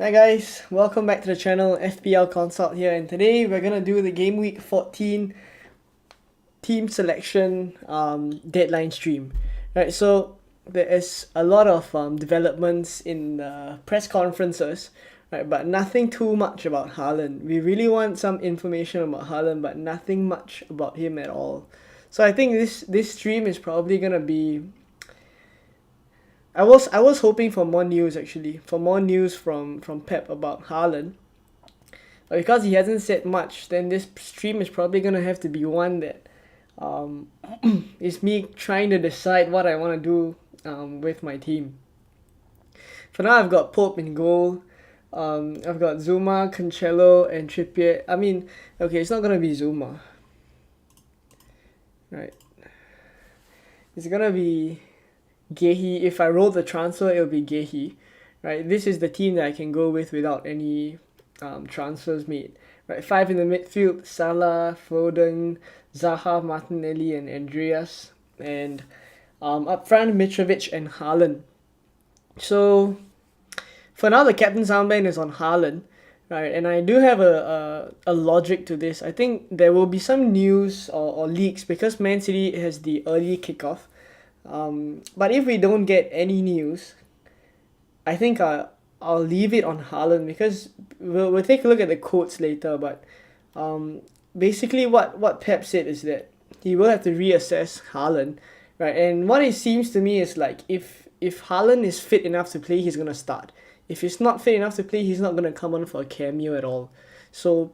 Hi guys, welcome back to the channel. FPL Consult here, and today we're gonna do the Game Week 14 team selection deadline stream. Right, so there is a lot of developments in the press conferences, right, but nothing too much about Haaland. We really want some information about Haaland, but nothing much about him at all. So I think this stream is probably gonna be. I was hoping for more news, actually, for more news from Pep about Haaland. But because he hasn't said much, then this stream is probably gonna have to be one that um, is me trying to decide what I want to do with my team. For now, I've got Pope in goal. I've got Zuma, Cancelo, and Trippier. I mean, okay, it's not gonna be Zuma, right? It's gonna be Gehi. If I roll the transfer, it'll be Gehi, right? This is the team that I can go with without any transfers made, right? 5 in the midfield: Salah, Foden, Zaha, Martinelli, and Andreas, and up front Mitrovic and Haaland. So for now, the captain's armband is on Haaland, right? And I do have a logic to this. I think there will be some news or leaks because Man City has the early kickoff. But if we don't get any news, I think I'll leave it on Haaland because we'll take a look at the quotes later. But basically, what Pep said is that he will have to reassess Haaland, right? And what it seems to me is like if Haaland is fit enough to play, he's gonna start. If he's not fit enough to play, he's not gonna come on for a cameo at all. So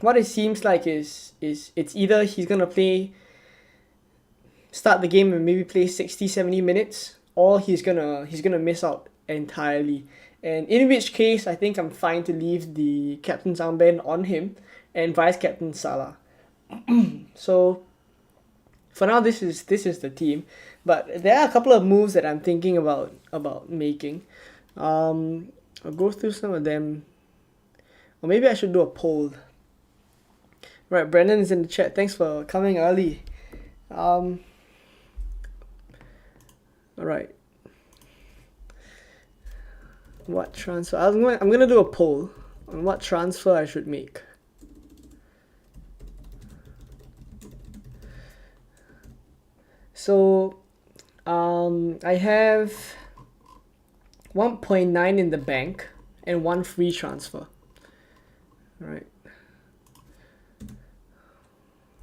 what it seems like is it's either he's gonna start the game and maybe play 60-70 minutes, or he's gonna miss out entirely. And in which case, I think I'm fine to leave the captain's armband on him and vice captain Salah. So for now, this is the team, but there are a couple of moves that I'm thinking about making. I'll go through some of them, or maybe I should do a poll. Right, Brendan is in the chat. Thanks for coming early. All right. What transfer? I'm gonna do a poll on what transfer I should make. So, I have 1.9 in the bank and one free transfer. All right.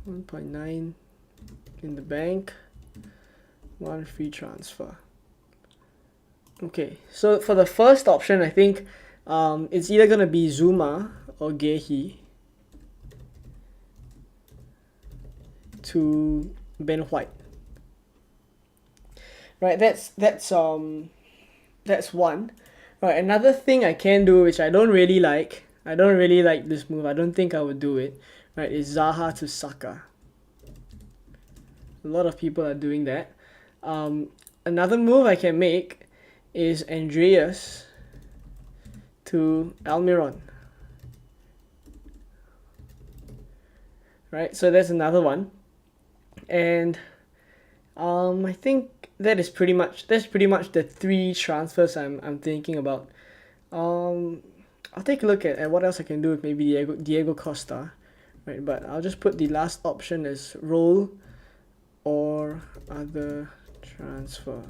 1.9 in the bank, one free transfer. Okay, so for the first option, I think it's either gonna be Zuma or Gehi to Ben White. Right, that's one. Right, another thing I can do, which I don't really like this move. I don't think I would do it. Right, is Zaha to Saka. A lot of people are doing that. Another move I can make is Andreas to Almiron. Right, so that's another one. And I think that's pretty much the three transfers I'm thinking about. I'll take a look at what else I can do with maybe Diego Costa, right? But I'll just put the last option as roll or other transfer.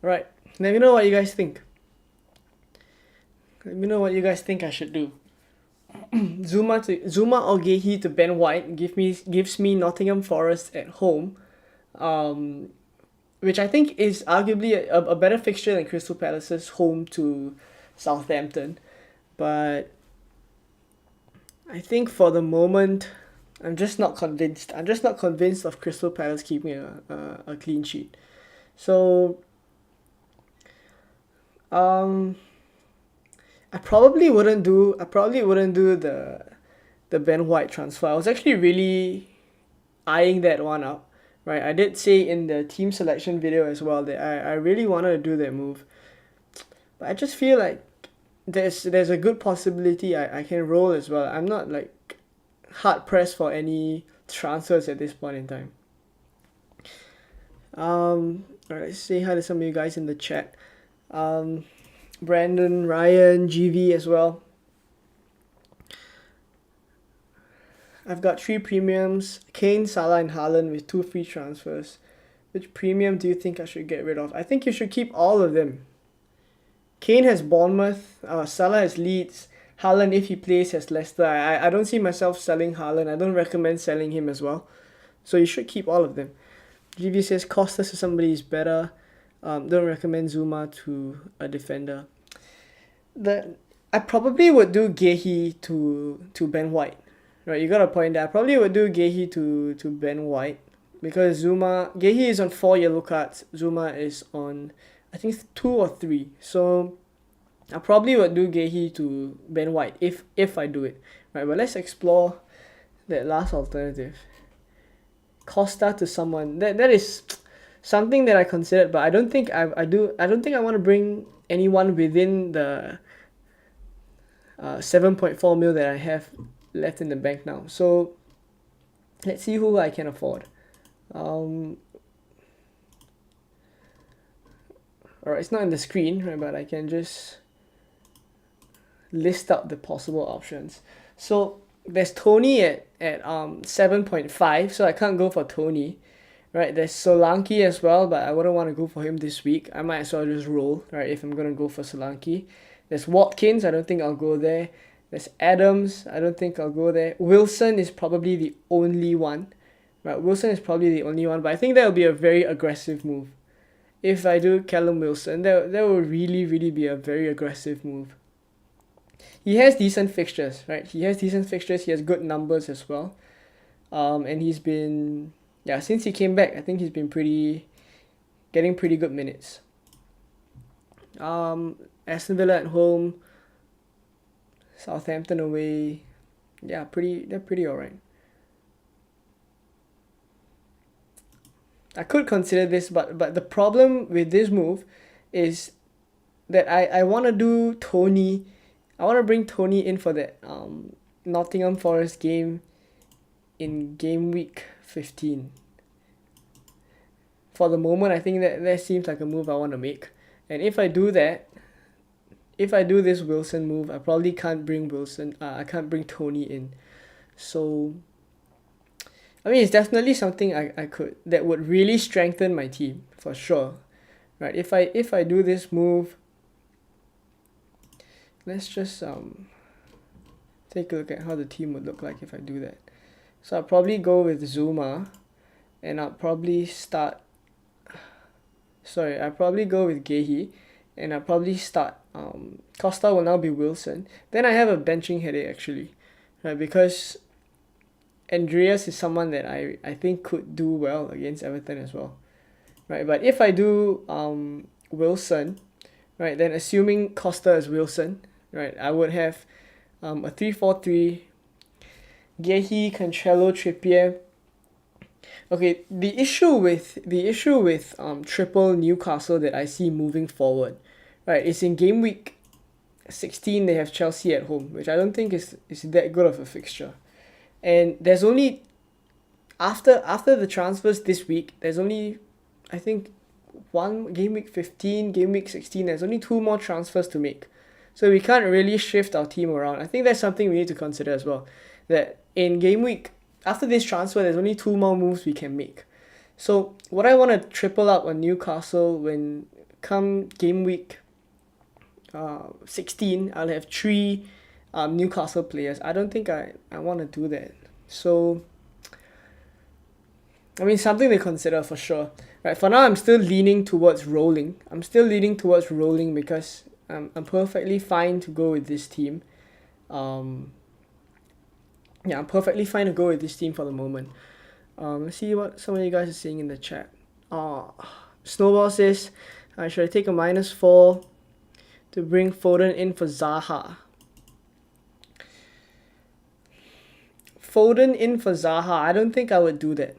Right, let me know what you guys think. Let me know what you guys think I should do. Zuma or Gehi to Ben White gives me Nottingham Forest at home, which I think is arguably a better fixture than Crystal Palace's home to Southampton. But I think for the moment, I'm just not convinced. I'm just not convinced of Crystal Palace keeping a clean sheet. So I probably wouldn't do the Ben White transfer. I was actually really eyeing that one up, right? I did say in the team selection video as well that I really wanted to do that move, but I just feel like there's a good possibility I can roll as well. I'm not like hard pressed for any transfers at this point in time. Alright, say hi to some of you guys in the chat. Brandon, Ryan, GV as well. I've got 3 premiums, Kane, Salah and Haaland with 2 free transfers. Which premium do you think I should get rid of? I think you should keep all of them. Kane has Bournemouth, Salah has Leeds, Haaland, if he plays, has Leicester. I don't see myself selling Haaland. I don't recommend selling him as well. So you should keep all of them. GV says Costa to somebody is better. Don't recommend Zuma to a defender. I probably would do Gehi to Ben White. Right, you got a point there. I probably would do Gehi to Ben White. Because Gehi is on 4 yellow cards. Zuma is on, I think, 2 or 3. So I probably would do Gehi to Ben White if I do it. Right, but let's explore that last alternative. Costa to someone. That is something that I considered, but I don't think I don't think I want to bring anyone within the 7.4 mil that I have left in the bank now. So let's see who I can afford. Alright, it's not in the screen, right, but I can just list out the possible options. So there's Tony at 7.5, so I can't go for Tony. Right, there's Solanke as well, but I wouldn't want to go for him this week. I might as well just roll, right, if I'm going to go for Solanke. There's Watkins, I don't think I'll go there. There's Adams, I don't think I'll go there. Wilson is probably the only one. Right, Wilson is probably the only one, but I think that will be a very aggressive move. If I do Callum Wilson, that will really, really be a very aggressive move. He has decent fixtures, right? He has good numbers as well. And he's been... Yeah, since he came back, I think he's been getting pretty good minutes. Aston Villa at home, Southampton away. Yeah, they're pretty alright. I could consider this, but the problem with this move is that I want to do Tony. I want to bring Tony in for that Nottingham Forest game in game week 15. For the moment, I think that seems like a move I want to make. And if I do that, if I do this Wilson move, I probably can't bring I can't bring Tony in. So, I mean, it's definitely something I could, that would really strengthen my team, for sure. Right, if I do this move, let's just take a look at how the team would look like if I do that. So I'll probably go with Zuma, and I'll probably go with Gehi, and I'll probably start Costa will now be Wilson. Then I have a benching headache actually, right? Because Andreas is someone that I think could do well against Everton as well, right? But if I do Wilson, right, then assuming Costa is Wilson, right, I would have a 3-4-3, Gehi, Cancelo, Trippier. Okay, the issue with triple Newcastle that I see moving forward, right, is in game week 16 they have Chelsea at home, which I don't think is that good of a fixture. And there's only after the transfers this week, there's only, I think, one game week 15, game week 16, there's only 2 more transfers to make. So we can't really shift our team around. I think that's something we need to consider as well. That in game week, after this transfer, there's only 2 more moves we can make. So what I want to triple up on Newcastle when come game week 16, I'll have 3 Newcastle players. I don't think I want to do that. So, I mean, something to consider for sure. Right, for now, I'm still leaning towards rolling. Because I'm perfectly fine to go with this team. Yeah, I'm perfectly fine to go with this team for the moment. Let's see what some of you guys are saying in the chat. Snowball says, should I take a -4 to bring Foden in for Zaha? Foden in for Zaha, I don't think I would do that.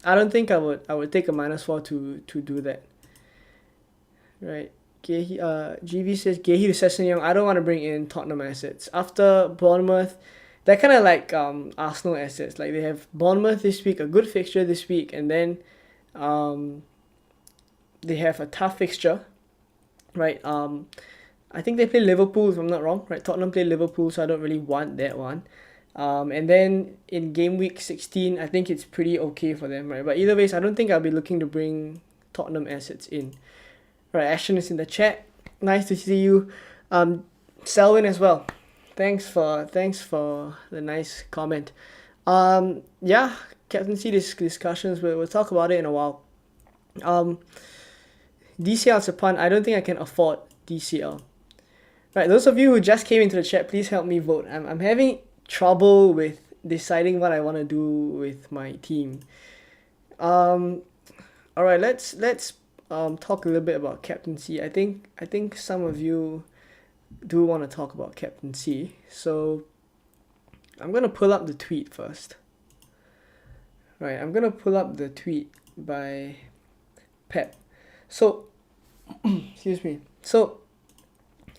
I don't think I would take a -4 to do that. Right. GV says Gehi to Sessegnon. I don't want to bring in Tottenham assets. After Bournemouth, they're kind of like Arsenal assets. Like they have Bournemouth this week, a good fixture this week, and then They have a tough fixture, right? I think they play Liverpool, if I'm not wrong, right? Tottenham play Liverpool, so I don't really want that one. And then in game week 16, I think it's pretty okay for them, right? But either ways, I don't think I'll be looking to bring Tottenham assets in. Right, Ashton is in the chat. Nice to see you. Selwyn as well. Thanks for the nice comment. Yeah, captaincy discussions. We'll talk about it in a while. DCL is a punt. I don't think I can afford DCL. Right, those of you who just came into the chat, please help me vote. I'm having trouble with deciding what I want to do with my team. All right, let's talk a little bit about captaincy. I think some of you do want to talk about captaincy, so I'm gonna pull up the tweet first. Right, I'm gonna pull up the tweet by Pep. So, excuse me. So,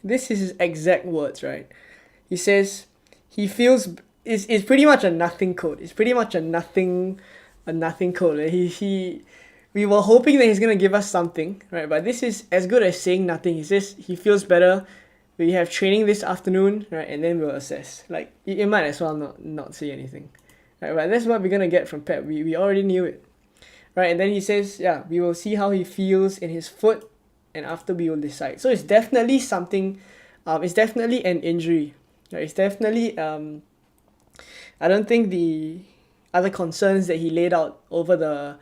this is his exact words, right? He says he feels it's pretty much a nothing code. It's pretty much a nothing code. Right? We were hoping that he's gonna give us something, right? But this is as good as saying nothing. He says he feels better. We have training this afternoon, right? And then we'll assess. Like it might as well not say anything, right? But that's what we're gonna get from Pep. We already knew it, right? And then he says, yeah, we will see how he feels in his foot, and after we will decide. So it's definitely something. It's definitely an injury, right? It's definitely I don't think the other concerns that he laid out over the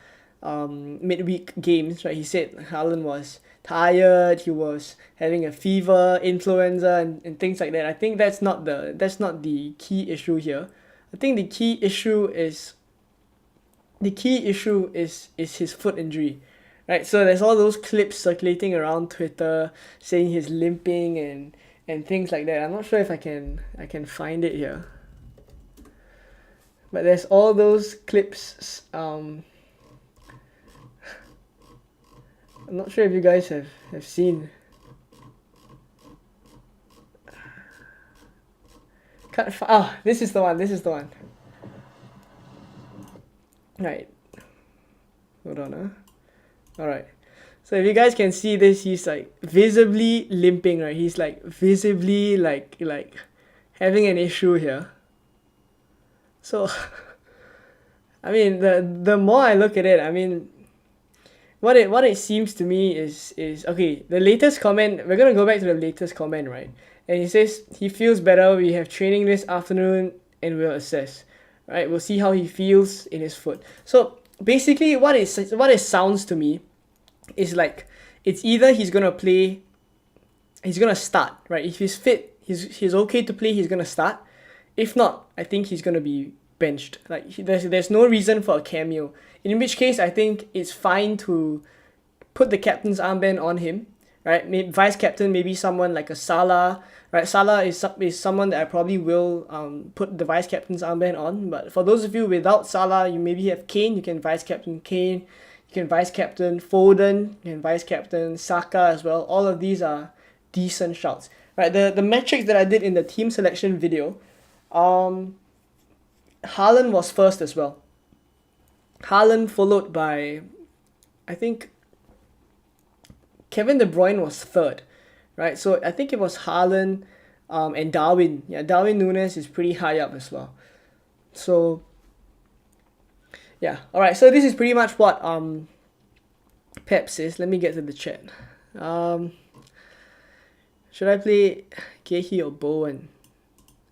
midweek games, right? He said Haaland was tired, he was having a fever, influenza, and things like that. I think that's not the key issue here. I think the key issue is his foot injury, right? So there's all those clips circulating around Twitter saying he's limping and things like that. I'm not sure if I can find it here, but there's all those clips. I'm not sure if you guys have seen. This is the one. Right. Hold on. Alright. So if you guys can see this, he's like visibly limping, right? He's like visibly like having an issue here. So I mean the more I look at it, I mean what it seems to me is okay, the latest comment, we're gonna go back to the latest comment, right? And he says he feels better, we have training this afternoon and we'll assess. Right? We'll see how he feels in his foot. So basically what it sounds to me is like it's either he's gonna start, right? If he's fit, he's okay to play, he's gonna start. If not, I think he's gonna be benched. Like there's no reason for a cameo. In which case, I think it's fine to put the captain's armband on him, right? Maybe vice captain, maybe someone like a Salah, right? Salah is someone that I probably will put the vice captain's armband on. But for those of you without Salah, you maybe have Kane. You can vice captain Kane. You can vice captain Foden. You can vice captain Saka as well. All of these are decent shouts, right? The metrics that I did in the team selection video, Haaland was first as well. Haaland followed by, I think, Kevin De Bruyne was third, right? So I think it was Haaland and Darwin. Yeah, Darwin Núñez is pretty high up as well. So yeah, all right. So this is pretty much what Pep says. Let me get to the chat. Should I play Gehi or Bowen?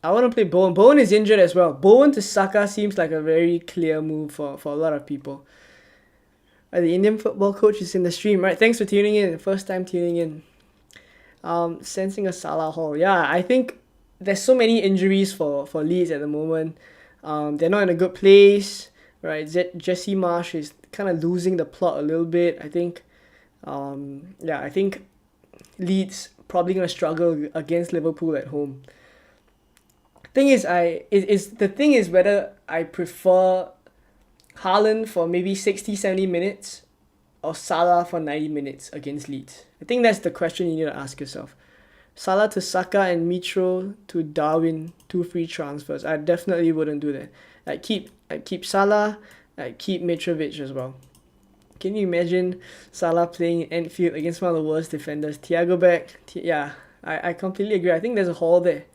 I want to play Bowen. Bowen is injured as well. Bowen to Saka seems like a very clear move for a lot of people. The Indian football coach is in the stream, right? Thanks for tuning in. First time tuning in. Sensing a Salah haul. Yeah, I think there's so many injuries for Leeds at the moment. They're not in a good place, right? Jesse Marsch is kind of losing the plot a little bit. I think, I think Leeds probably going to struggle against Liverpool at home. The thing is whether I prefer Haaland for maybe 60-70 minutes or Salah for 90 minutes against Leeds. I think that's the question you need to ask yourself. Salah to Saka and Mitro to Darwin, 2 free transfers. I definitely wouldn't do that. I'd keep Salah, I'd keep Mitrovic as well. Can you imagine Salah playing in Anfield against one of the worst defenders? Thiago back. Yeah, I completely agree. I think there's a hole there.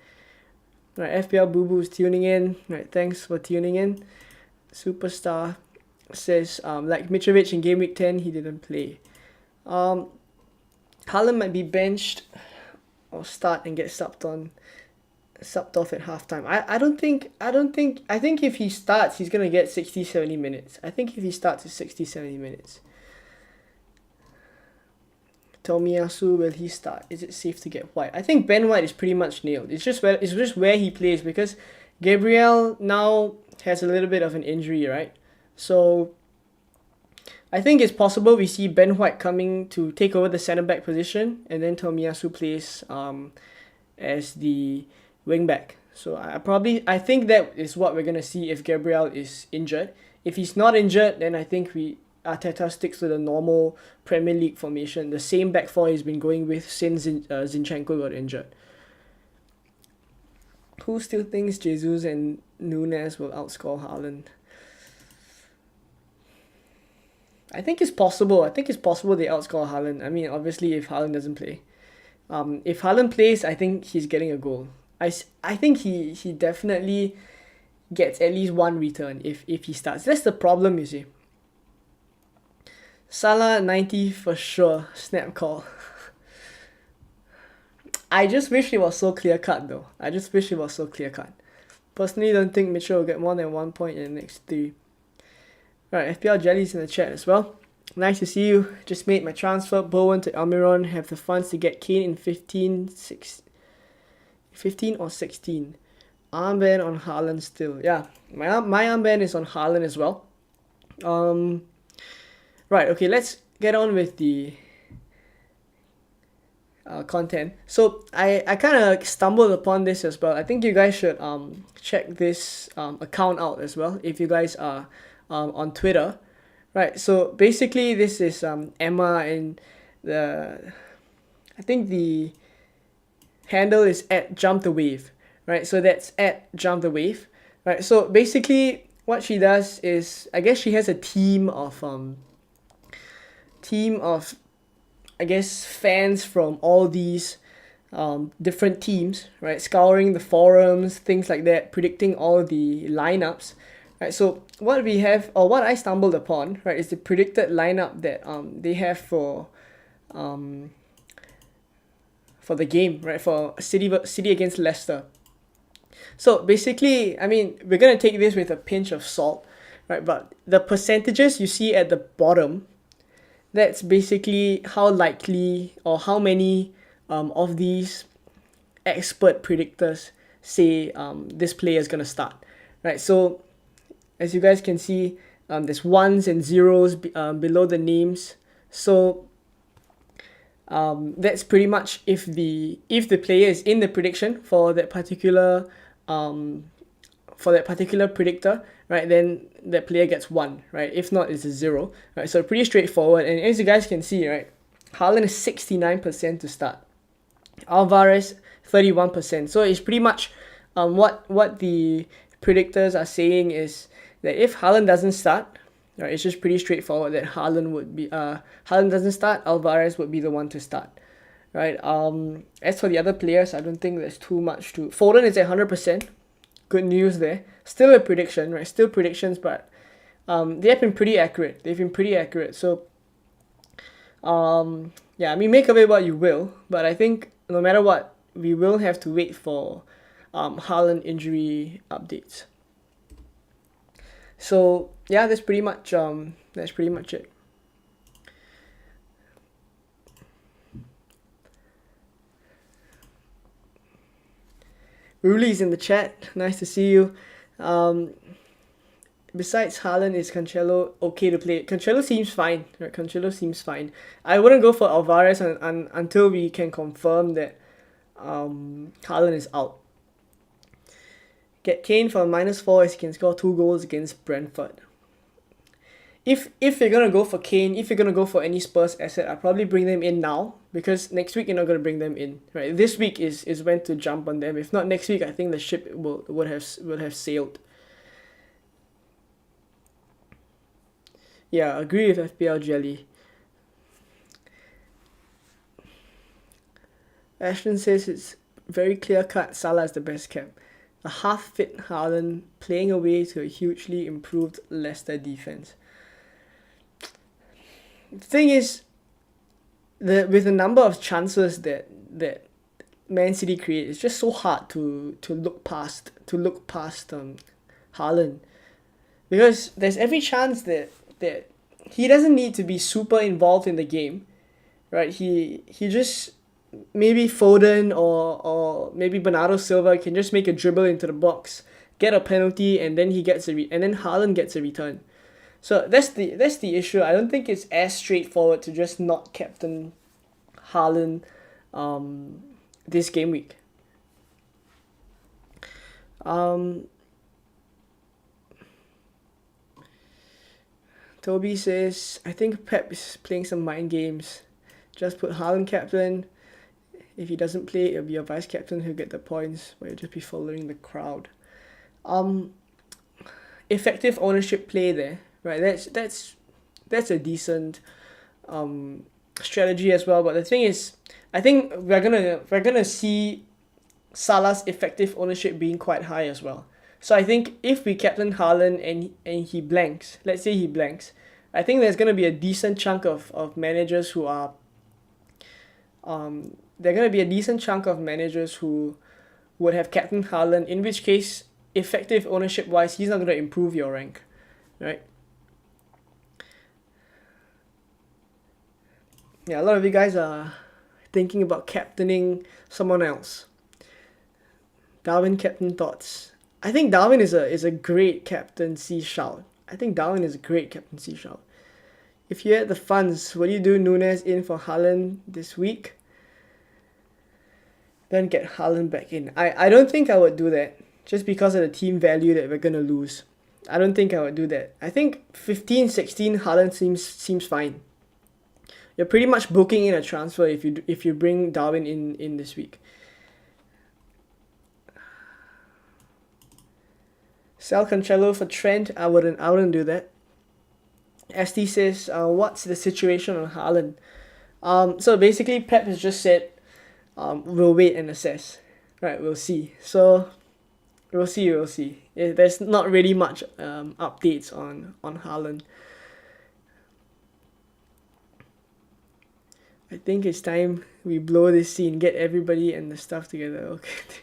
Right, FPL Boo Boo's tuning in. Right, thanks for tuning in. Superstar says, like Mitrovic in game week 10, he didn't play. Haaland might be benched or start and get subbed off at halftime. I think if he starts, he's gonna get 60-70 minutes. I think if he starts, it's 60-70 minutes. Tomiyasu, will he start? Is it safe to get White? I think Ben White is pretty much nailed. It's just where he plays, because Gabriel now has a little bit of an injury, right? So I think it's possible we see Ben White coming to take over the centre back position, and then Tomiyasu plays as the wing back. So I think that is what we're gonna see if Gabriel is injured. If he's not injured, then I think Arteta sticks to the normal Premier League formation, the same back four he's been going with since Zinchenko got injured. Who still thinks Jesus and Nunes will outscore Haaland? I think it's possible. I think it's possible they outscore Haaland. I mean, obviously, if Haaland doesn't play. If Haaland plays, I think he's getting a goal. I think he definitely gets at least one return if he starts. That's the problem, you see. Salah 90 for sure. Snap call. I just wish it was so clear cut though. Personally, don't think Mitchell will get more than 1 point in the next 3. Right, FPL Jelly's in the chat as well. Nice to see you. Just made my transfer. Bowen to Almiron. Have the funds to get Kane in 15 or 16. Armband on Haaland still. Yeah, my armband is on Haaland as well. Right, okay, let's get on with the content. So I kind of stumbled upon this as well. I think you guys should check this account out as well if you guys are on Twitter. Right, so basically this is Emma, and I think the handle is @JumpTheWave. Right, so that's @JumpTheWave. Right, so basically what she does is, I guess she has a team of I guess fans from all these different teams, right, scouring the forums, things like that, predicting all the lineups, right? So what we have, or what I stumbled upon, right, is the predicted lineup that they have for the game, right, for City against Leicester. So basically, I mean, we're gonna take this with a pinch of salt, right? But the percentages you see at the bottom, that's basically how likely or how many of these expert predictors say this player is gonna start, right? So as you guys can see, there's ones and zeros below the names. So that's pretty much if the player is in the prediction for that particular predictor, right, then that player gets 1, right? If not, it's a 0, right? So pretty straightforward. And as you guys can see, right, Haaland is 69% to start. Alvarez 31%. So it's pretty much what the predictors are saying is that if Haaland doesn't start, right, it's just pretty straightforward that Haaland doesn't start, Alvarez would be the one to start, right? As for the other players, I don't think there's too much to. Foden is at 100%. Good news there. Still a prediction, right? Still predictions, but they have been pretty accurate. So yeah, I mean, make of it what you will, but I think no matter what, we will have to wait for Haaland injury updates. So yeah, that's pretty much it. Ruli's in the chat. Nice to see you. Besides Haaland, is Cancelo okay to play? Cancelo seems fine. Right? I wouldn't go for Alvarez until we can confirm that Haaland is out. Get Kane for -4 as he can score 2 goals against Brentford. If you're gonna go for Kane, if you're gonna go for any Spurs asset, I'll probably bring them in now, because next week you're not gonna bring them in, right? This week is when to jump on them. If not next week, I think the ship would have sailed. Yeah, agree with FPL Jelly. Ashton says it's very clear cut. Salah is the best cap. A half-fit Haaland playing away to a hugely improved Leicester defense. The thing is, with the number of chances that Man City create, it's just so hard to look past Haaland, because there's every chance that he doesn't need to be super involved in the game, right? He just, maybe Foden or maybe Bernardo Silva can just make a dribble into the box, get a penalty, and then and then Haaland gets a return. So that's the issue. I don't think it's as straightforward to just not captain Haaland this game week. Toby says, I think Pep is playing some mind games. Just put Haaland captain. If he doesn't play, it'll be a vice captain who'll get the points, but you'll just be following the crowd. Effective ownership play there, right? That's a decent strategy as well. But the thing is, I think we're gonna see Salah's effective ownership being quite high as well. So I think if we captain Haaland and he blanks, let's say he blanks, I think there's gonna be a decent chunk of managers who are they're gonna be a decent chunk of managers who would have captained Haaland, in which case, effective ownership wise, he's not gonna improve your rank, right? Yeah, a lot of you guys are thinking about captaining someone else. Darwin captain thoughts. I think Darwin is a great captaincy shout. If you had the funds, would you do Nunes in for Haaland this week? Then get Haaland back in. I don't think I would do that, just because of the team value that we're gonna lose. I don't think I would do that. I think 15, 16 Haaland seems fine. You're pretty much booking in a transfer if you bring Darwin in this week. Sell Cancelo for Trent. I wouldn't do that. ST says, what's the situation on Haaland? So basically Pep has just said, we'll wait and assess. Right, we'll see. So we'll see. There's not really much updates on Haaland. I think it's time we blow this scene, get everybody and the stuff together. Okay.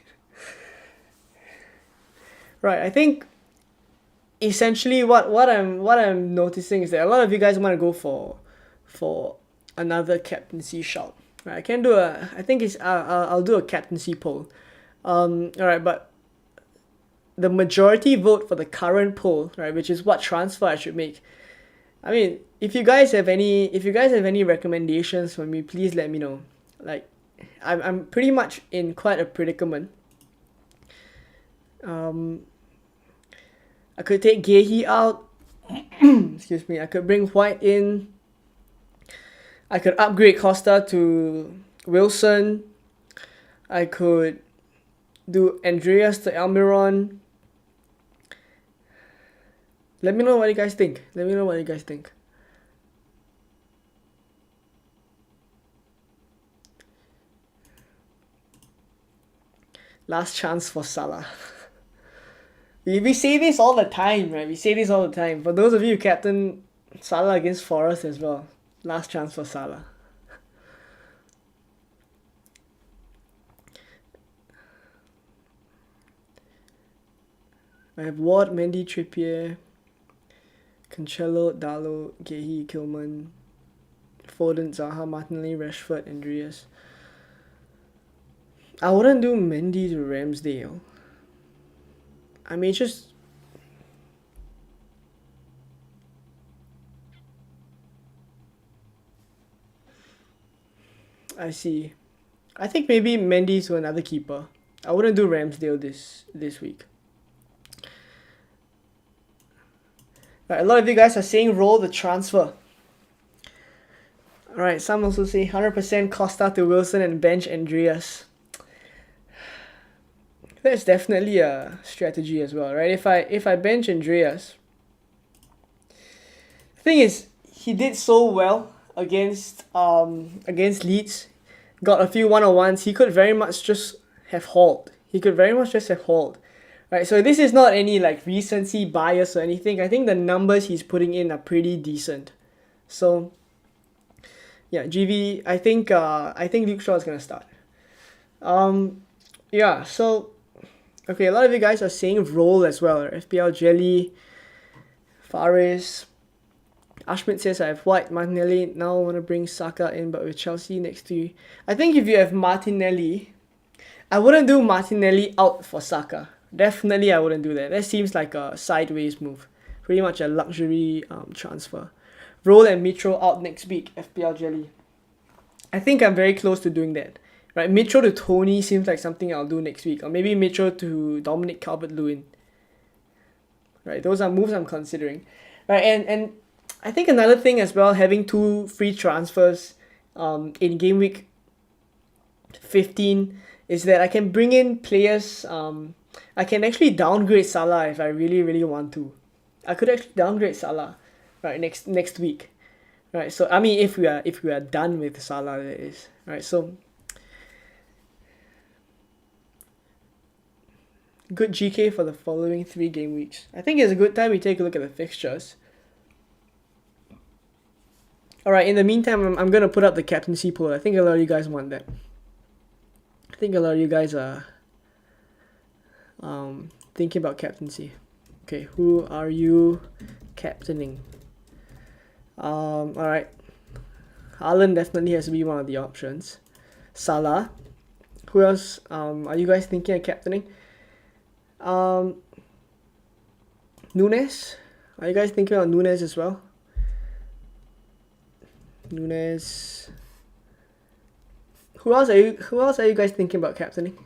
Right, I think essentially what I'm noticing is that a lot of you guys want to go for another captaincy shout. Right, I'll do a captaincy poll. Alright, but the majority vote for the current poll, right, which is what transfer I should make. I mean, if you guys have any recommendations for me, please let me know. Like, I'm pretty much in quite a predicament. I could take Gehi out. Excuse me. I could bring White in. I could upgrade Costa to Wilson. I could do Andreas to Almiron. Let me know what you guys think. Last chance for Salah. We say this all the time, right? For those of you who captain Salah against Forest as well. Last chance for Salah. I have Ward, Mendy, Trippier, Cancelo, Dalot, Gehi, Kilman, Foden, Zaha, Martinelli, Rashford, Andreas. I wouldn't do Mendy to Ramsdale. I may just... I see. I think maybe Mendy to another keeper. I wouldn't do Ramsdale this week. Right, a lot of you guys are saying roll the transfer. Alright, some also say 100% Costa to Wilson and bench Andreas. That's definitely a strategy as well, right? If I bench Andreas, the thing is, he did so well against Leeds, got a few one-on-ones. He could very much just have hauled. Right, so this is not any like recency bias or anything. I think the numbers he's putting in are pretty decent. So yeah, GV, I think Luke Shaw is gonna start. Yeah, so okay, a lot of you guys are saying roll as well. FPL Jelly, Faris, Ashmit says I have White, Martinelli. Now I want to bring Saka in, but with Chelsea next to you. I think if you have Martinelli, I wouldn't do Martinelli out for Saka. Definitely I wouldn't do that. That seems like a sideways move. Pretty much a luxury transfer. Roll and Mitro out next week, FPL Jelly. I think I'm very close to doing that. Right, Mitro to Tony seems like something I'll do next week. Or maybe Mitro to Dominic Calvert-Lewin. Right, those are moves I'm considering. Right, and I think another thing as well, having 2 free transfers in game week 15 is that I can bring in players. I can actually downgrade Salah if I really, really want to. I could actually downgrade Salah, right, next week, right. So I mean, if we are done with Salah, that is, right. So good GK for the following 3 game weeks. I think it's a good time we take a look at the fixtures. All right. In the meantime, I'm gonna put up the captaincy poll. I think a lot of you guys want that. I think a lot of you guys are thinking about captaincy. Okay, who are you captaining? Alright. Haaland definitely has to be one of the options. Salah. Who else are you guys thinking of captaining? Nunes. Are you guys thinking about Nunes as well? Nunes. Who else are you guys thinking about captaining?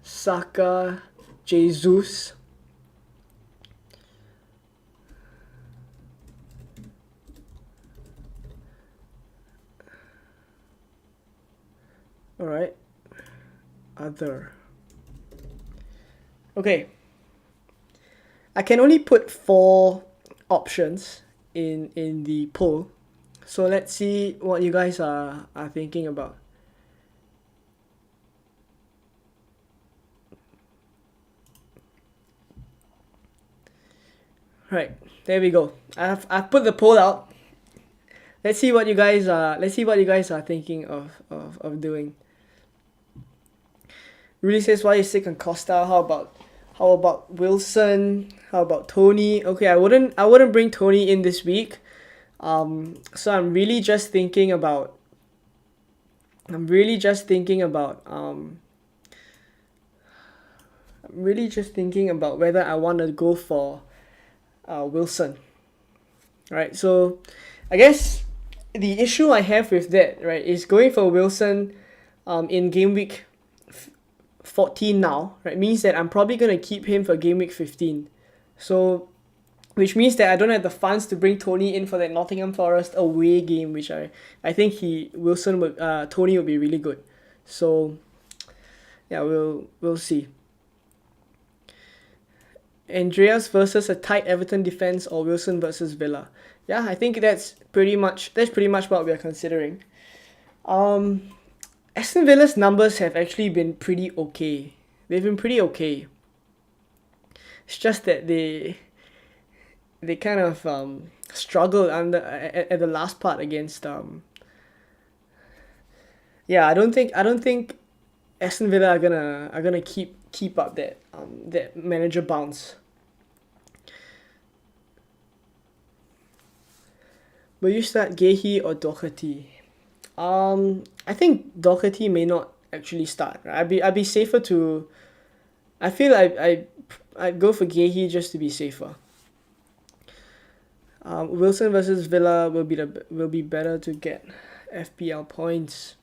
Saka, Jesus. All right. Other. Okay. I can only put 4 options in the poll. So let's see what you guys are thinking about. Right, there we go. I've put the poll out. Let's see what you guys are thinking of doing. Really says why you sick on Costa. How about Wilson? How about Tony? Okay, I wouldn't bring Tony in this week. So I'm really just thinking about whether I want to go for Wilson. Right, so I guess the issue I have with that, right, is going for Wilson in game week 14 now, right, means that I'm probably going to keep him for game week 15. So, which means that I don't have the funds to bring Tony in for that Nottingham Forest away game, which I think Tony would be really good. So, yeah, we'll see. Andreas versus a tight Everton defense or Wilson versus Villa. Yeah, I think that's pretty much what we are considering. Aston Villa's numbers have actually been pretty okay. They've been pretty okay. It's just that they kind of struggled at the last part against I don't think Aston Villa are gonna keep up that manager bounce. Will you start Gehi or Doherty? I think Doherty may not actually start. Right? I'd be safer to. I feel I'd go for Gehi just to be safer. Wilson versus Villa will be better to get FPL points.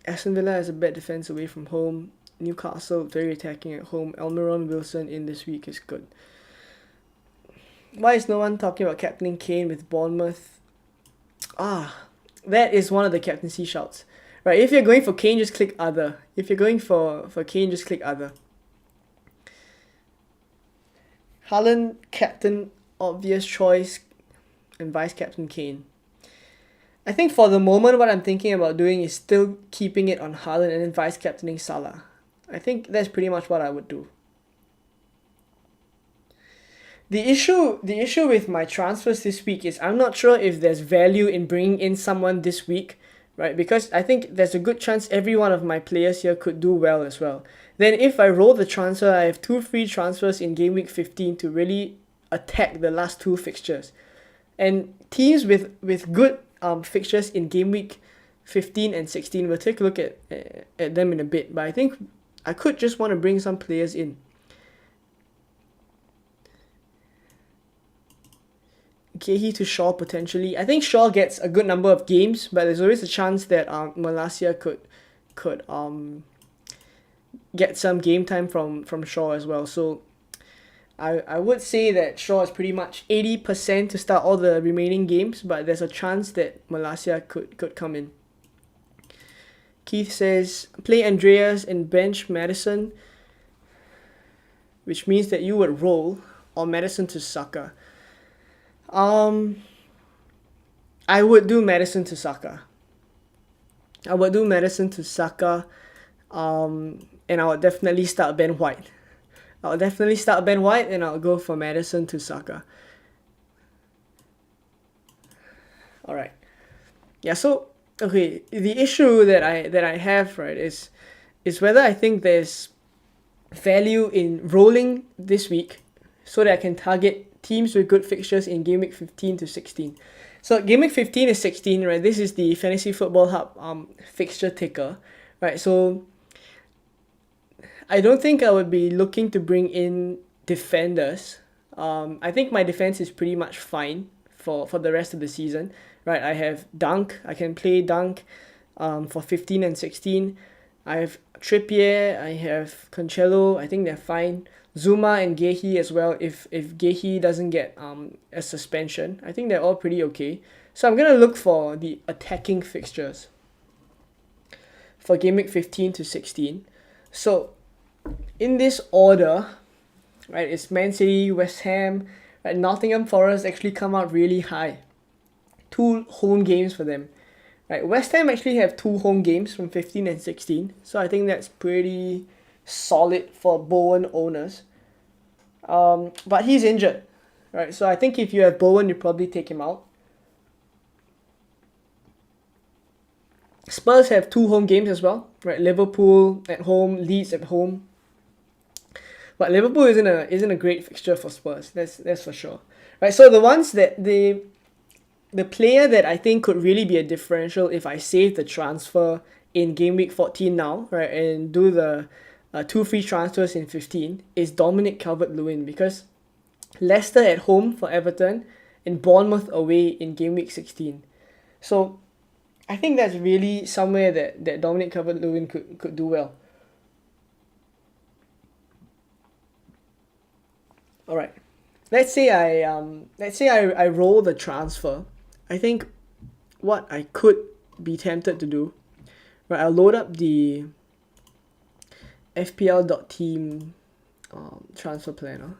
Aston Villa has a bad defense away from home. Newcastle very attacking at home. Almiron Wilson in this week is good. Why is no one talking about captaining Kane with Bournemouth? That is one of the captaincy shouts. Right, if you're going for Kane, just click other. If you're going for Kane, just click other. Haaland, captain, obvious choice, and vice captain Kane. I think for the moment what I'm thinking about doing is still keeping it on Haaland and then vice captaining Salah. I think that's pretty much what I would do. The issue with my transfers this week is I'm not sure if there's value in bringing in someone this week, right? Because I think there's a good chance every one of my players here could do well as well. Then if I roll the transfer, I have 2 free transfers in game week 15 to really attack the last 2 fixtures. And teams with good fixtures in game week 15 and 16, we'll take a look at them in a bit. But I think I could just want to bring some players in. Gehi to Shaw potentially. I think Shaw gets a good number of games, but there's always a chance that Malacia could get some game time from Shaw as well. So I would say that Shaw is pretty much 80% to start all the remaining games, but there's a chance that Malacia could come in. Keith says, play Andreas and bench Maddison, which means that you would roll or Maddison to Saka. I would do Maddison to Saka. And I would definitely start Ben White. And I'll go for Maddison to Saka. Alright. Yeah, so okay, the issue that I have, right, is whether I think there's value in rolling this week so that I can target teams with good fixtures in game week 15 to 16. So game week 15 is 16, right? This is the Fantasy Football Hub fixture ticker, right? So I don't think I would be looking to bring in defenders. I think my defense is pretty much fine for the rest of the season, right? I have Dunk. I can play Dunk for 15 and 16. I have Trippier. I have Cancelo. I think they're fine. Zuma and Gehi as well, if Gehi doesn't get a suspension. I think they're all pretty okay. So I'm going to look for the attacking fixtures for game week 15 to 16. So in this order, right, it's Man City, West Ham, right, Nottingham Forest actually come out really high. 2 home games for them. Right, West Ham actually have 2 home games from 15 and 16. So I think that's pretty solid for Bowen owners. But he's injured, right? So I think if you have Bowen, you probably take him out. Spurs have 2 home games as well, right? Liverpool at home, Leeds at home. But Liverpool isn't a great fixture for Spurs. That's for sure, right? So the ones that the player that I think could really be a differential if I save the transfer in game week 14 now, right, and do the 2 free transfers in 15 is Dominic Calvert-Lewin, because Leicester at home for Everton and Bournemouth away in game week 16. So I think that's really somewhere that Dominic Calvert-Lewin could do well. All right. Let's say I roll the transfer. I think what I could be tempted to do, right, I'll load up the FPL.team transfer planner.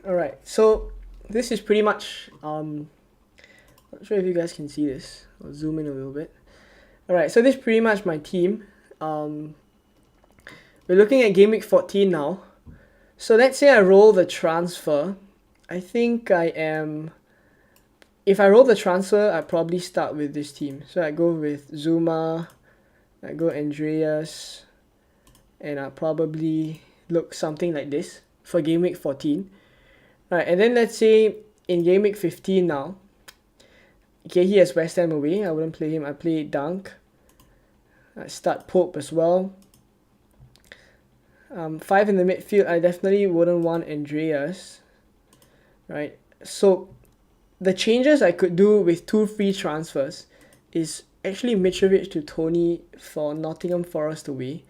Alright, so this is pretty much, not sure if you guys can see this. I'll zoom in a little bit. Alright, so this is pretty much my team. We're looking at game week 14 now. So let's say I roll the transfer. I think if I roll the transfer, I probably start with this team. So I go with Zuma, I go Andreas, and I probably look something like this for game week 14. Right, and then let's say in game week 15 now, okay, he has West Ham away. I wouldn't play him. I play Dunk. I start Pope as well. 5 in the midfield. I definitely wouldn't want Andreas. Right, so the changes I could do with 2 free transfers is actually Mitrovic to Tony for Nottingham Forest away,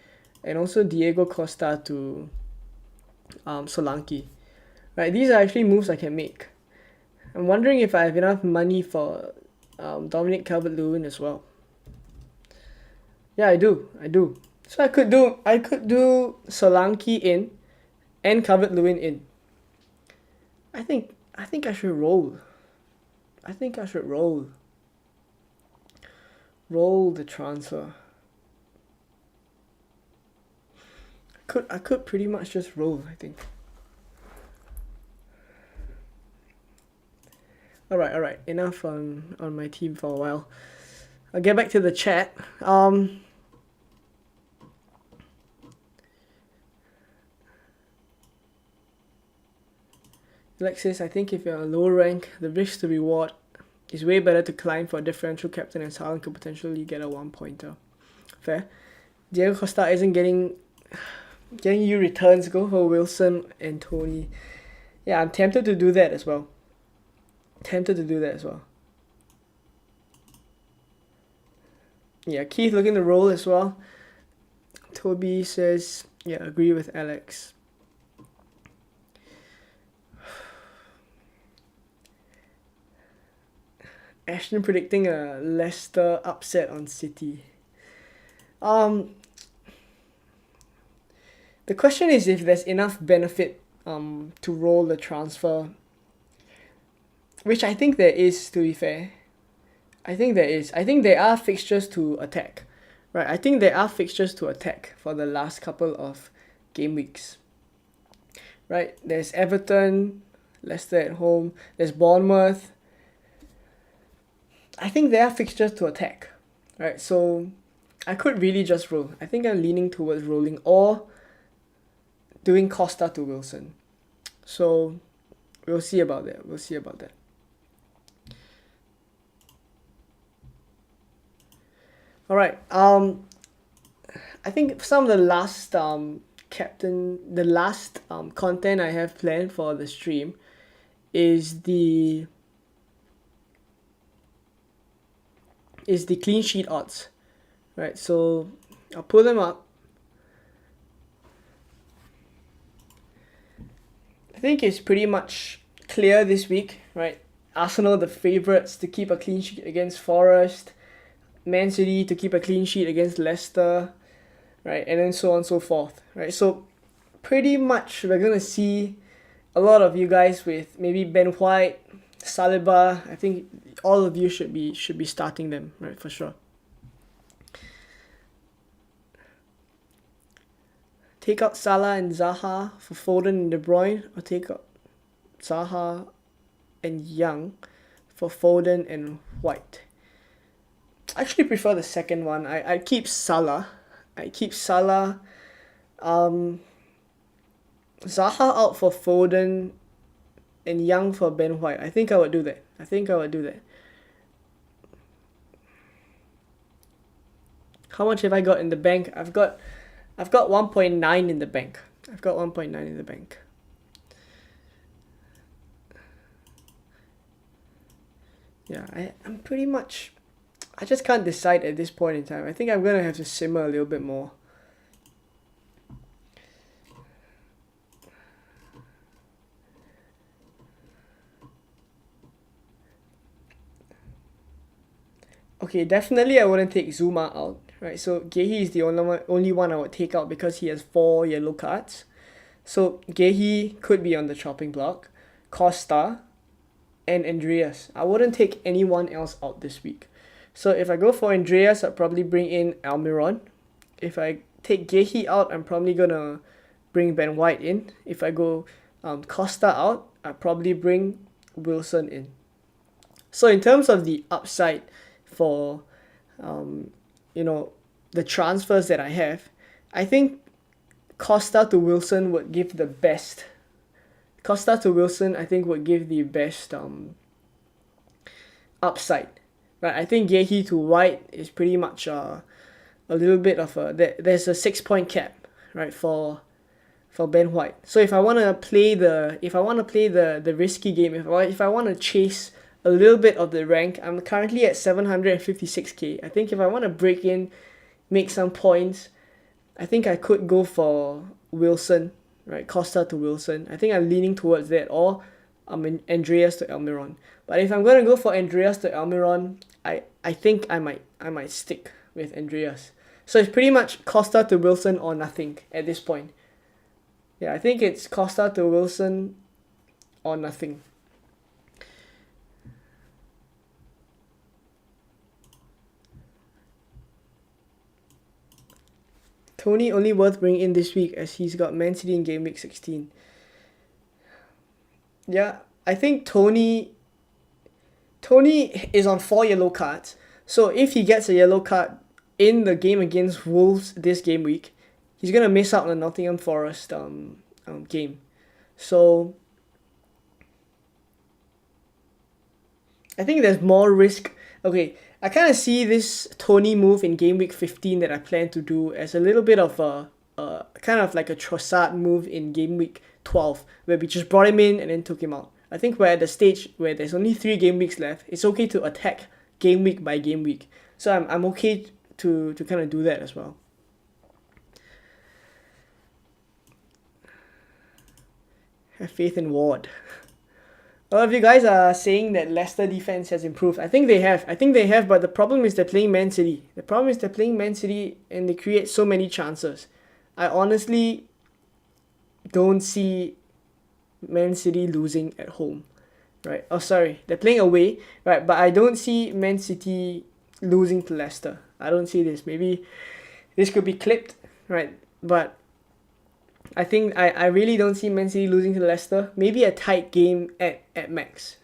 and also Diego Costa to Solanke. right? These are actually moves I can make. I'm wondering if I have enough money for Dominic Calvert-Lewin as well. Yeah, I do. So I could do Solanke in and Calvert-Lewin in. I think I should roll. Roll the transfer. I could pretty much just roll, I think. Alright. Enough on my team for a while. I'll get back to the chat. Alexis, I think if you're a lower rank, the risk to reward is way better to climb for a differential captain, and Haaland could potentially get a 1-pointer. Fair. Diego Costa isn't getting you returns. Go for Wilson and Tony. Yeah, I'm tempted to do that as well. Yeah, Keith looking to roll as well. Toby says, yeah, agree with Alex. Ashton predicting a Leicester upset on City. The question is if there's enough benefit to roll the transfer, which I think there is, to be fair. I think there are fixtures to attack, right? I think there are fixtures to attack for the last couple of game weeks, right? There's Everton, Leicester at home, there's Bournemouth. I think there are fixtures to attack, right? So I could really just roll. I think I'm leaning towards rolling or doing Costa to Wilson. So we'll see about that. Alright, I think some of the last content I have planned for the stream is the clean sheet odds, right? So I'll pull them up. I think it's pretty much clear this week, right? Arsenal the favourites to keep a clean sheet against Forest, Man City to keep a clean sheet against Leicester, right? And then so on and so forth, right? So pretty much we're gonna see a lot of you guys with maybe Ben White, Saliba. I think all of you should be starting them, right, for sure. Take out Salah and Zaha for Foden and De Bruyne, or take out Zaha and Young for Foden and White. I actually prefer the second one. I keep Salah. Zaha out for Foden and Young for Ben White. I think I would do that. How much have I got in the bank? I've got 1.9 in the bank. Yeah, I'm pretty much... I just can't decide at this point in time. I think I'm going to have to simmer a little bit more. Okay, definitely I wouldn't take Zuma out, right? So Gehi is the only one I would take out because he has 4 yellow cards. So Gehi could be on the chopping block. Costa and Andreas. I wouldn't take anyone else out this week. So if I go for Andreas, I'd probably bring in Almiron. If I take Gehi out, I'm probably gonna bring Ben White in. If I go Costa out, I'd probably bring Wilson in. So in terms of the upside for the transfers that I have, I think Costa to Wilson would give the best. I think would give the best upside. Right, I think Gehi to White is pretty much a little bit of there's a 6-point cap, right, for Ben White. So if I want to play the risky game, if I want to chase a little bit of the rank, I'm currently at 756k. I think if I want to break in, make some points, I think I could go for Wilson, right? Costa to Wilson. I think I'm leaning towards that, or Andreas to Almiron. But if I'm gonna go for Andreas to Almiron, I think I might stick with Andreas. So it's pretty much Costa to Wilson or nothing at this point. Yeah, I think it's Costa to Wilson or nothing. Tony only worth bringing in this week as he's got Man City in game week 16. Yeah, I think Tony is on 4 yellow cards. So if he gets a yellow card in the game against Wolves this game week, he's gonna miss out on the Nottingham Forest game. So I think there's more risk. Okay, I kind of see this Tony move in game week 15 that I plan to do as a little bit of a kind of like a Trossard move in game week 12, where we just brought him in and then took him out. I think we're at the stage where there's only 3 game weeks left. It's okay to attack game week by game week. So I'm okay to kind of do that as well. Have faith in Ward. A lot of you guys are saying that Leicester defense has improved. I think they have, but the problem is they're playing Man City. The problem is they're playing Man City and they create so many chances. I honestly don't see Man City losing at home, right? Oh, sorry, they're playing away, right? But I don't see Man City losing to Leicester. I don't see this. Maybe this could be clipped, right? But I think I really don't see Man City losing to Leicester. Maybe a tight game at max.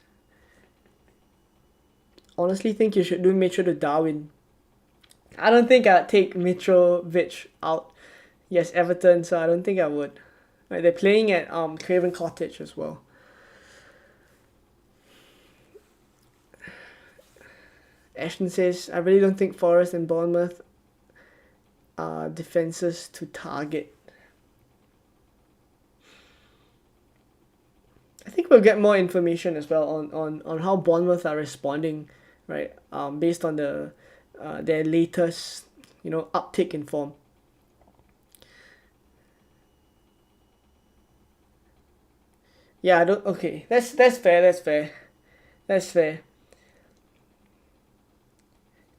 Honestly, think you should do Mitro to Darwin. I don't think I'd take Mitrovic out. Yes, Everton, so I don't think I would. Right, they're playing at Craven Cottage as well. Ashton says, I really don't think Forest and Bournemouth are defenses to target. I think we'll get more information as well on how Bournemouth are responding, right? Based on their latest, uptick in form. Yeah, I don't. Okay, that's fair. That's fair.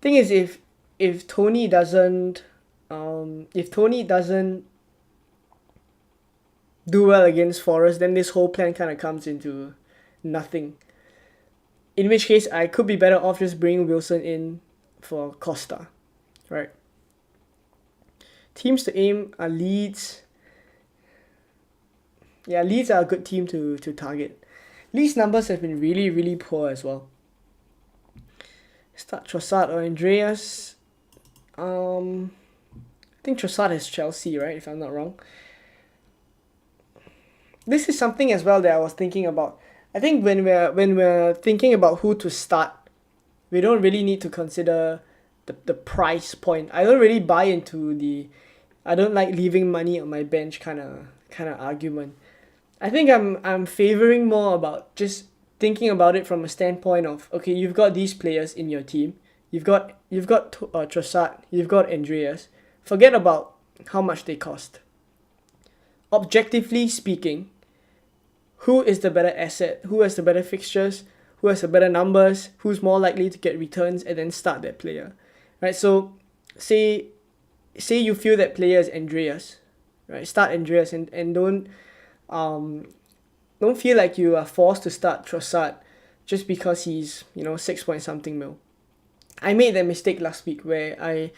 Thing is, if Tony doesn't do well against Forest, then this whole plan kind of comes into nothing. In which case, I could be better off just bringing Wilson in for Costa, right? Teams to aim are Leeds. Yeah, Leeds are a good team to target. Leeds numbers have been really, really poor as well. Start Trossard or Andreas. I think Trossard has Chelsea, right? If I'm not wrong. This is something as well that I was thinking about. I think when we're thinking about who to start, we don't really need to consider the price point. I don't really buy into I don't like leaving money on my bench kind of argument. I think I'm favoring more about just thinking about it from a standpoint of, okay, you've got these players in your team. You've got Trossard, you've got Andreas. Forget about how much they cost. Objectively speaking, who is the better asset? Who has the better fixtures? Who has the better numbers? Who's more likely to get returns, and then start that player, right? So say you feel that player is Andreas, right? Start Andreas and don't feel like you are forced to start Trossard just because he's 6 point something mil. I made that mistake last week where I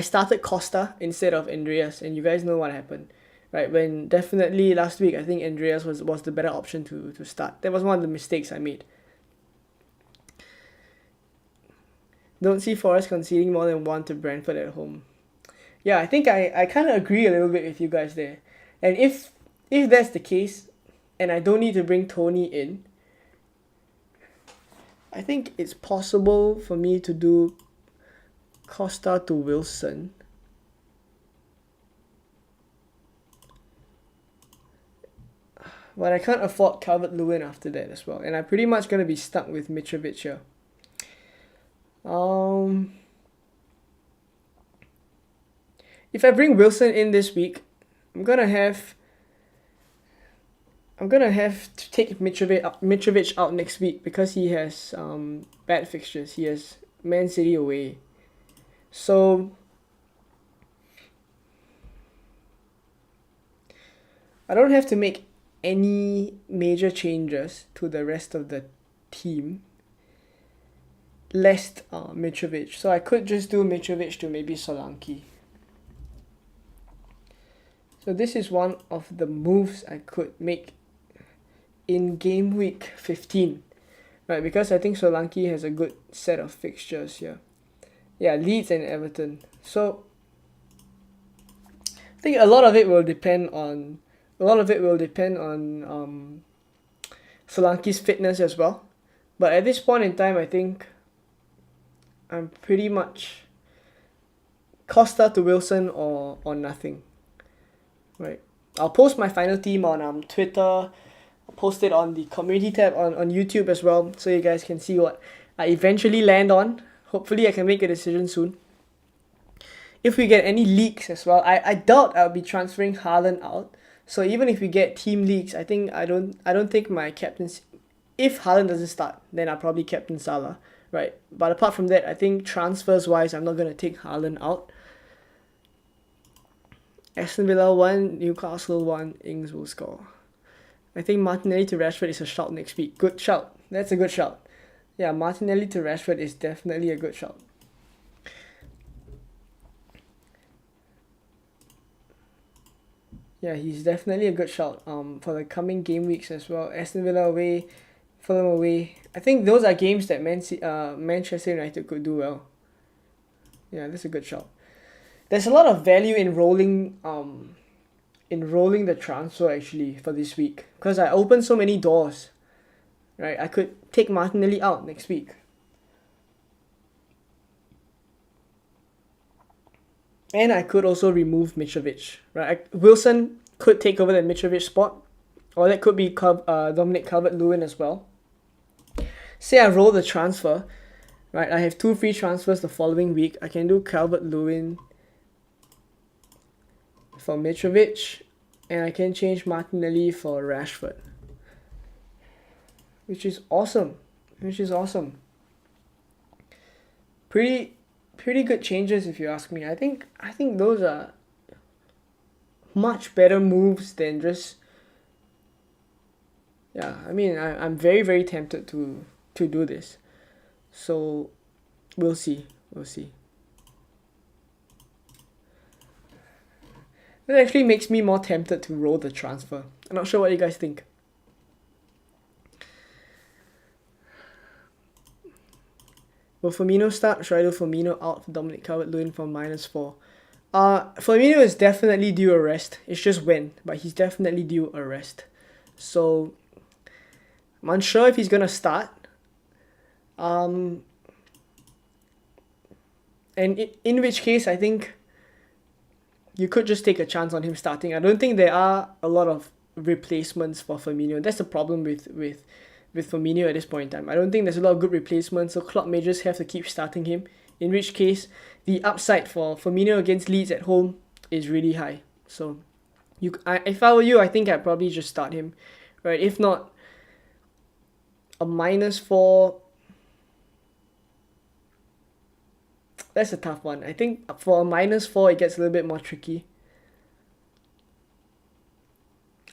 started Costa instead of Andreas, and you guys know what happened. Right, when definitely last week I think Andreas was the better option to start. That was one of the mistakes I made. Don't see Forest conceding more than 1 to Brentford at home. Yeah, I think I kind of agree a little bit with you guys there. And if that's the case, and I don't need to bring Tony in, I think it's possible for me to do Costa to Wilson. But I can't afford Calvert-Lewin after that as well. And I'm pretty much going to be stuck with Mitrovic here. If I bring Wilson in this week, I'm going to have I'm gonna have to take Mitrovic out next week because he has bad fixtures. He has Man City away. So I don't have to make any major changes to the rest of the team, lest Mitrovic. So I could just do Mitrovic to maybe Solanke. So this is one of the moves I could make in game week 15, right? Because I think Solanke has a good set of fixtures here. Yeah, Leeds and Everton. So I think a lot of it will depend on Solanke's fitness as well. But at this point in time, I think I'm pretty much Costa to Wilson or nothing. Right. I'll post my final team on Twitter. I'll post it on the community tab on YouTube as well, so you guys can see what I eventually land on. Hopefully I can make a decision soon. If we get any leaks as well, I doubt I'll be transferring Haaland out. So even if we get team leaks, I don't think my captaincy, if Haaland doesn't start, then I'll probably captain Salah, right? But apart from that, I think transfers wise, I'm not gonna take Haaland out. Aston Villa 1, Newcastle 1, Ings will score. I think Martinelli to Rashford is a shout next week. Good shout. That's a good shout. Yeah, Martinelli to Rashford is definitely a good shout. Yeah, he's definitely a good shout for the coming game weeks as well. Aston Villa away, Fulham away. I think those are games that Manchester United could do well. Yeah, that's a good shout. There's a lot of value in rolling the transfer actually for this week because I opened so many doors. Right, I could take Martinelli out next week. And I could also remove Mitrovic. Right, Wilson could take over the Mitrovic spot, or that could be Dominic Calvert-Lewin as well. Say I roll the transfer, right? I have 2 free transfers the following week. I can do Calvert-Lewin for Mitrovic, and I can change Martinelli for Rashford, which is awesome. Pretty good changes if you ask me. I think those are much better moves than just. Yeah, I mean I'm very, very tempted to do this. So we'll see. That actually makes me more tempted to roll the transfer. I'm not sure what you guys think. Will Firmino start? Should I do Firmino out for Dominic Calvert-Lewin for -4? Firmino is definitely due a rest. It's just when, but he's definitely due a rest. So I'm unsure if he's gonna start. And in which case, I think you could just take a chance on him starting. I don't think there are a lot of replacements for Firmino. That's the problem with Firmino at this point in time. I don't think there's a lot of good replacements, so Klopp may just have to keep starting him. In which case, the upside for Firmino against Leeds at home is really high. So, if I were you, I think I'd probably just start him, right? If not, a -4. That's a tough one. I think for a -4, it gets a little bit more tricky.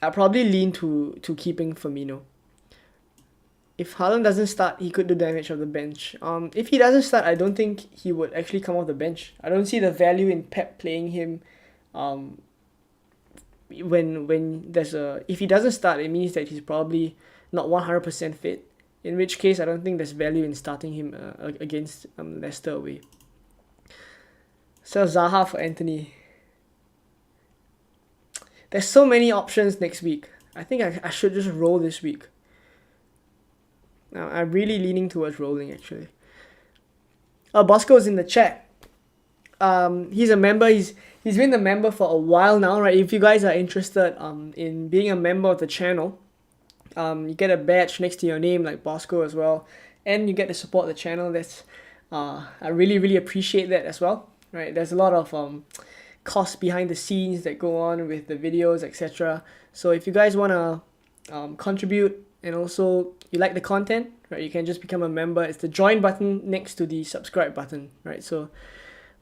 I'll probably lean to keeping Firmino. If Haaland doesn't start, he could do damage on the bench. If he doesn't start, I don't think he would actually come off the bench. I don't see the value in Pep playing him. When if he doesn't start, it means that he's probably not 100% fit. In which case, I don't think there's value in starting him against Leicester away. So Zaha for Anthony. There's so many options next week. I think I should just roll this week. Now, I'm really leaning towards rolling actually. Bosco's in the chat. He's a member. He's been a member for a while now, right? If you guys are interested in being a member of the channel, you get a badge next to your name like Bosco as well, and you get to support the channel. That's I really, really appreciate that as well, right? There's a lot of costs behind the scenes that go on with the videos, etc. So if you guys wanna contribute, and also you like the content, right, you can just become a member. It's the join button next to the subscribe button, right? So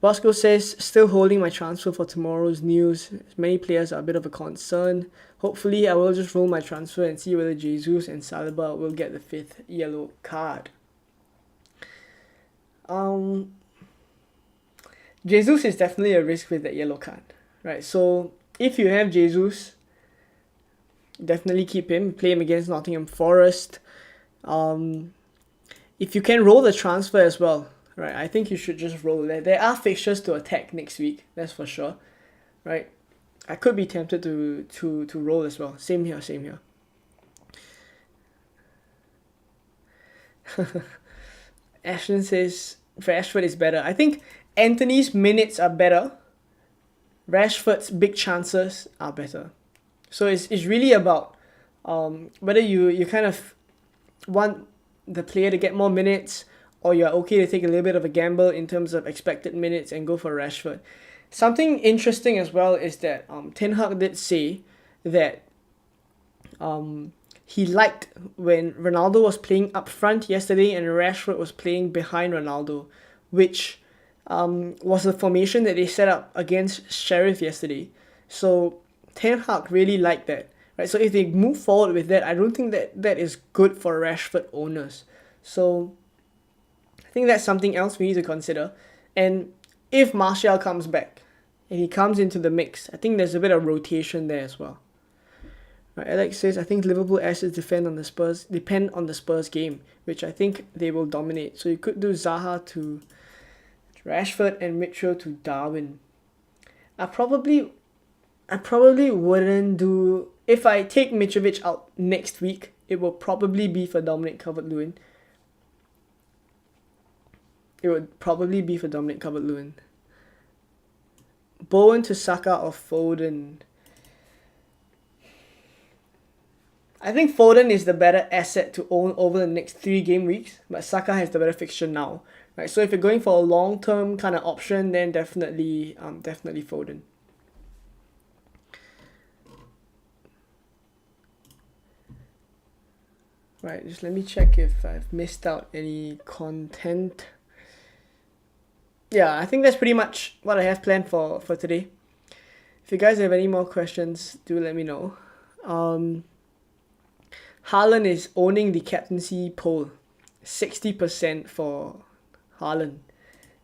Bosco says, still holding my transfer for tomorrow's news. Many players are a bit of a concern. Hopefully, I will just roll my transfer and see whether Jesus and Saliba will get the 5th yellow card. Jesus is definitely a risk with that yellow card, right? So if you have Jesus, definitely keep him. Play him against Nottingham Forest. If you can roll the transfer as well, right, I think you should just roll that. There are fixtures to attack next week, that's for sure, right? I could be tempted to roll as well. Same here. Ashton says Rashford is better. I think Anthony's minutes are better. Rashford's big chances are better. So it's really about whether you kind of want the player to get more minutes, or you're okay to take a little bit of a gamble in terms of expected minutes and go for Rashford. Something interesting as well is that Ten Hag did say that he liked when Ronaldo was playing up front yesterday and Rashford was playing behind Ronaldo, which was the formation that they set up against Sheriff yesterday. So Ten Hag really liked that, right? So if they move forward with that, I don't think that is good for Rashford owners. So I think that's something else we need to consider. And if Martial comes back and he comes into the mix, I think there's a bit of rotation there as well. Right, Alex says, I think Liverpool assets depend on the Spurs game, which I think they will dominate. So you could do Zaha to Rashford and Mitchell to Darwin. I probably wouldn't do... If I take Mitrovic out next week, it will probably be for Dominic Calvert-Lewin. Bowen to Saka or Foden. I think Foden is the better asset to own over the next 3 game weeks, but Saka has the better fixture now, right? So if you're going for a long-term kind of option, then definitely Foden. Right, just let me check if I've missed out any content. Yeah, I think that's pretty much what I have planned for today. If you guys have any more questions, do let me know. Haaland is owning the captaincy poll. 60% for Haaland.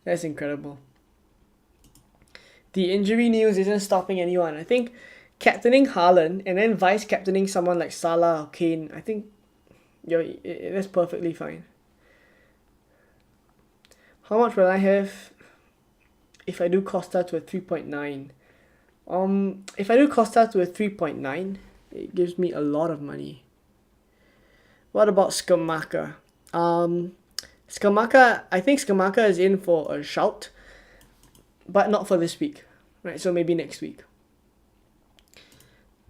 That's incredible. The injury news isn't stopping anyone. I think captaining Haaland and then vice-captaining someone like Salah or Kane, I think that's perfectly fine. How much will I have if I do Costa to a 3.9? If I do Costa to a 3.9, it gives me a lot of money. What about Skamaka? Skamaka, I think Skamaka is in for a shout, but not for this week, right? So maybe next week.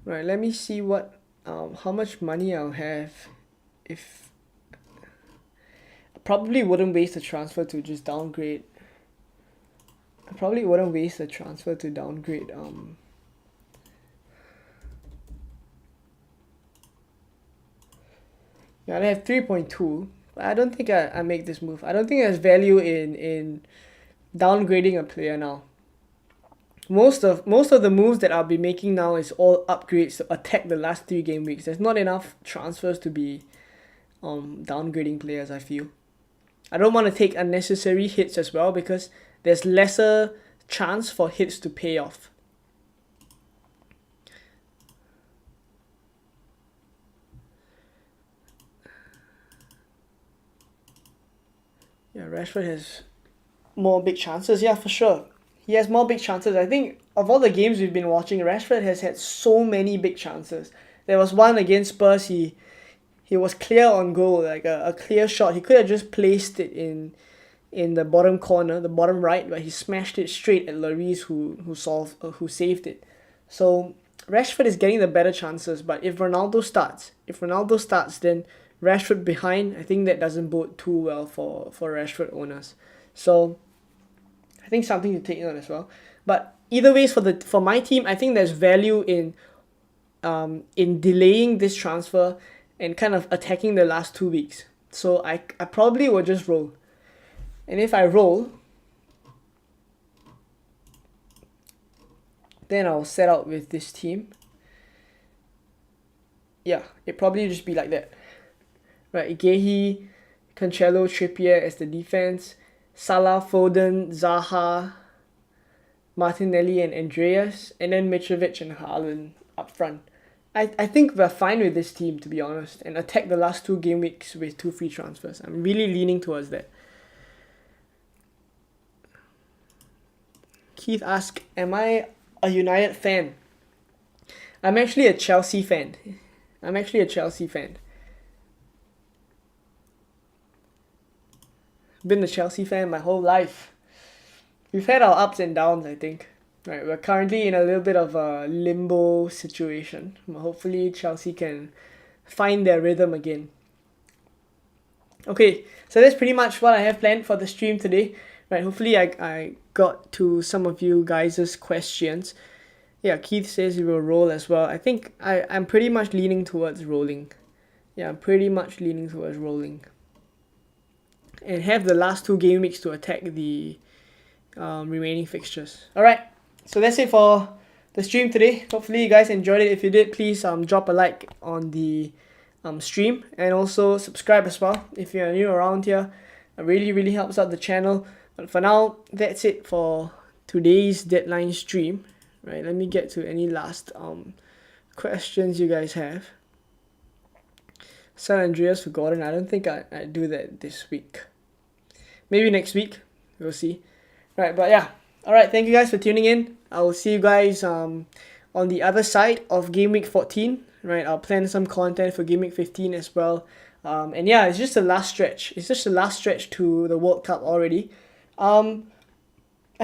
Right, let me see what how much money I'll have if... I probably wouldn't waste a transfer to just downgrade. Yeah, I have 3.2. But I don't think I make this move. I don't think there's value in downgrading a player now. Most of the moves that I'll be making now is all upgrades to attack the last 3 game weeks. There's not enough transfers to be downgrading players, I feel. I don't want to take unnecessary hits as well because there's lesser chance for hits to pay off. Yeah, Rashford has more big chances. Yeah, for sure. He has more big chances. I think of all the games we've been watching, Rashford has had so many big chances. There was one against Spurs, he was clear on goal, like a clear shot. He could have just placed it in the bottom corner, the bottom right, but he smashed it straight at Lloris who saved it. So Rashford is getting the better chances, but if Ronaldo starts, then Rashford behind, I think that doesn't bode too well for Rashford owners. So I think something to take note as well. But either ways, for my team, I think there's value in in delaying this transfer and kind of attacking the last 2 weeks. So I probably will just roll. And if I roll, then I'll set out with this team. Yeah, it probably just be like that. Right, Gehi, Cancelo, Trippier as the defense, Salah, Foden, Zaha, Martinelli and Andreas, and then Mitrovic and Haaland up front. I think we're fine with this team, to be honest, and attack the last 2 game weeks with 2 free transfers. I'm really leaning towards that. Keith asked, am I a United fan? I'm actually a Chelsea fan. Been a Chelsea fan my whole life. We've had our ups and downs, I think. Right, we're currently in a little bit of a limbo situation. Hopefully Chelsea can find their rhythm again. Okay, so that's pretty much what I have planned for the stream today. Right, hopefully I got to some of you guys' questions. Yeah, Keith says he will roll as well. I think I'm pretty much leaning towards rolling. Yeah, I'm pretty much leaning towards rolling. And have the last 2 game weeks to attack the remaining fixtures. Alright, so that's it for the stream today. Hopefully you guys enjoyed it. If you did, please drop a like on the stream, and also subscribe as well if you're new around here. It really helps out the channel. But for now, that's it for today's deadline stream. Right, let me get to any last questions you guys have. San Andreas for Gordon. I don't think I do that this week. Maybe next week. We'll see. Right, but yeah. Alright, thank you guys for tuning in. I will see you guys on the other side of Game Week 14. Right, I'll plan some content for Game Week 15 as well. And yeah, it's just the last stretch. It's just the last stretch to the World Cup already. I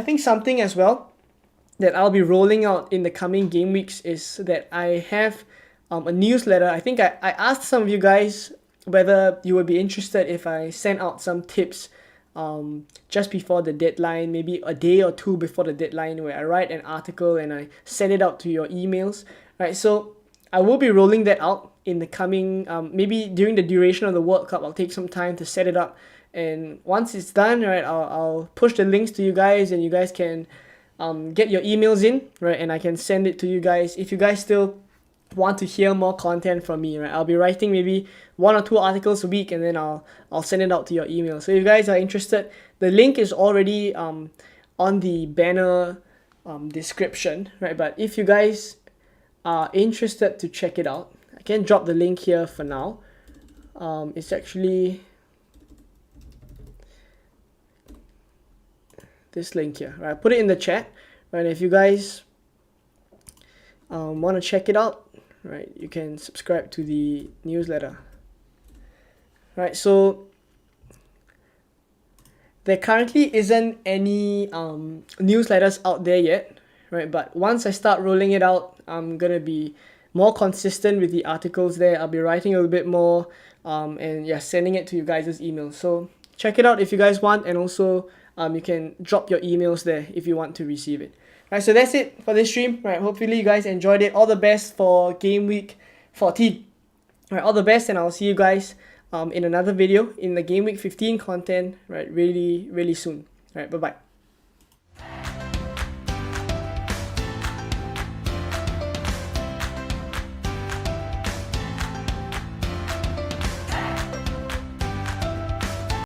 think something as well that I'll be rolling out in the coming game weeks is that I have a newsletter. I think I asked some of you guys whether you would be interested if I sent out some tips just before the deadline, maybe a day or 2 before the deadline, where I write an article and I send it out to your emails. Right, so I will be rolling that out in the coming, maybe during the duration of the World Cup. I'll take some time to set it up, and once it's done, right, I'll push the links to you guys, and you guys can get your emails in, right, and I can send it to you guys. If you guys still want to hear more content from me, right, I'll be writing maybe 1 or 2 articles a week, and then I'll send it out to your email. So if you guys are interested, the link is already on the banner description, right? But if you guys are interested to check it out, I can drop the link here for now. It's actually this link here, right? Put it in the chat, right? If you guys want to check it out, right, you can subscribe to the newsletter. Right, so there currently isn't any newsletters out there yet, right? But once I start rolling it out, I'm gonna be more consistent with the articles there. I'll be writing a little bit more, and yeah, sending it to you guys' emails. So check it out if you guys want, and also you can drop your emails there if you want to receive it. Right, so that's it for this stream. Right, hopefully you guys enjoyed it. All the best for Game Week 14. Right, all the best, and I'll see you guys in another video in the Game Week 15 content, right, really soon. Right, bye bye.